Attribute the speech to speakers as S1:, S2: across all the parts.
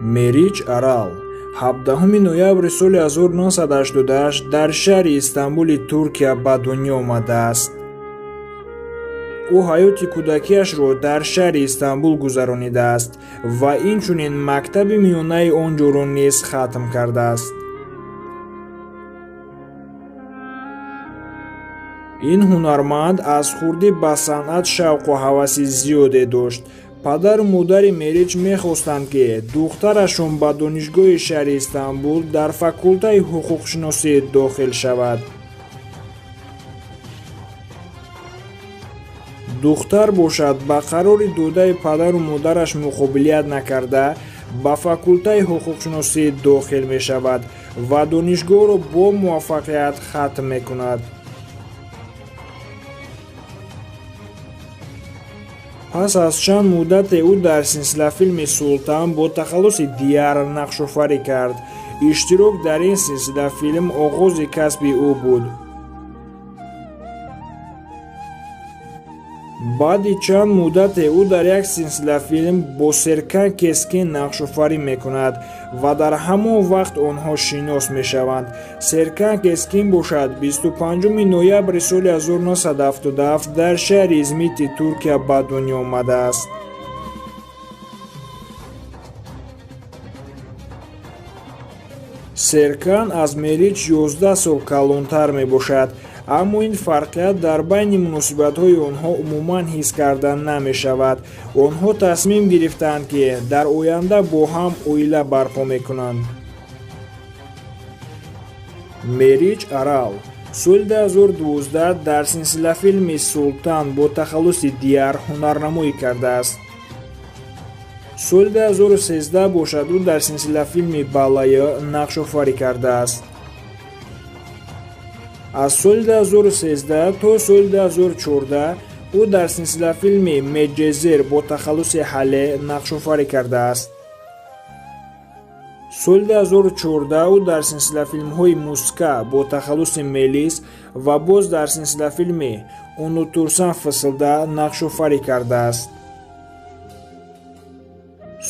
S1: Мерич Арал 17 ноябри соли 1988 дар шаҳри Истанбули Туркия ба дунё омадааст. ӯ ҳаёти кӯдакиашро дар шаҳри Истанбул гузаронидааст ва инчунин мактаби миёнаи он ҷоро низ хатм кардааст. ин ҳунарманд аз хурдӣ ба санъат шавқу ҳаваси зиёде дошт. падару модари Мерич мехостанд ки духтарашон ба донишгоҳи шаҳри Истанбул дар факултаи ҳуқуқшиносӣ дохил шавад. духтар бошад ба қарори додаи падару модараш муқобилият накарда ба факултаи ҳуқуқшиносӣ дохил мешавад ва донишгоҳро бо муваффақият хатм мекунад. пас аз чанд муддате ӯ дар силсилафилми Султан бо тахаллуси Дияр нақшофарӣ кард. иштирок дар ин силсилафилм оғози касби ӯ буд. баъди чанд муддате ӯ дар як силсилафилм бо Серкан Кескин нақшофарӣ мекунад ва дар ҳамон вақт онҳо шинос мешаванд. Серкан Кескин бошад 25 ноябри соли 1977 дар шаҳри Измити Туркия ба дунё омадааст. Серкан аз Мерич 11 сол калонтар мебошад, аммо ин фарқият дар байни муносибатҳои онҳо умуман ҳис карда намешавад. онҳо тасмим гирифтанд ки дар оянда бо ҳам оила барпо мекунанд. Мерич Арал соли 2012 дар силсилафилми Султан бо тахаллуси Дияр ҳунарнамоӣ кардааст. соли 2013 бошад ӯ дар силсилафилми Балая нақшофарӣ кардааст. аз соли 2013 то соли 2014 ӯ дар силсилафилми Меджезер бо тахаллуси Ҳале нақшофарӣ кардааст. соли 2014 ӯ дар силсилафилмҳои Муска бо тахаллуси Мелис ва боз дар силсилафилми Унутурсан Фысылда нақшофарӣ кардааст.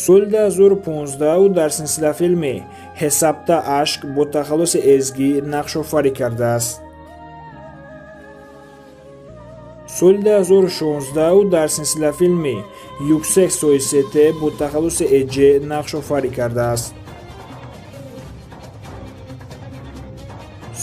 S1: соли 2015 ӯ дар силсилафилми Ҳесабта ашк бо тахаллуси Эзгӣ нақшофарӣ кардааст. соли 2016 ӯ дар силсилафилми Юксек Соисете бо тахаллуси Эҷе нақшофарӣ кардааст.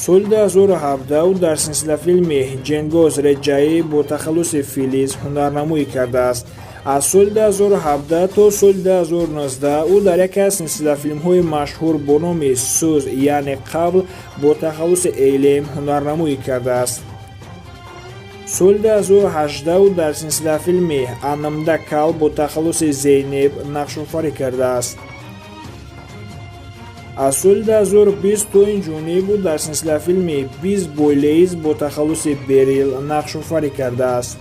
S1: соли 2017 ӯ дар силсилафилми Ҷенгоз Реҷаӣ бо тахаллуси Филиз ҳунарнамоӣ кардааст. аз соли 2017 то соли 2019 ӯ дар яке аз силсилафилмҳои машҳур бо номи Сӯз яъне қабл бо тахаллуси Эйлем ҳунарнамоӣ кардааст. соли 2018 ӯ дар силсилафилми Анамда Кал бо тахаллуси Зейнеб нақшофарӣ кардааст. аз соли 2020 то инҷониб ӯ дар силсилафилми Биз Бойлейз бо тахаллуси Берил нақшофарӣ кардааст.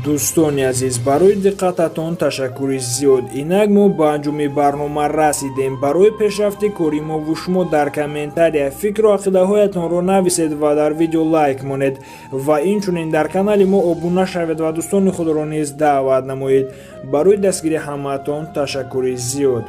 S1: дӯстони азиз, барои диққататон ташаккури зиёд. инак мо ба анҷоми барнома расидем. барои пешрафти кори мову шумо дар комментария фикру ақидаҳоятонро нависед ва дар видео лайк монед ва инчунин дар канали мо обуна шавед ва дӯстони худро низ даъват намоед. барои дастгири ҳамаатон ташаккури зиёд.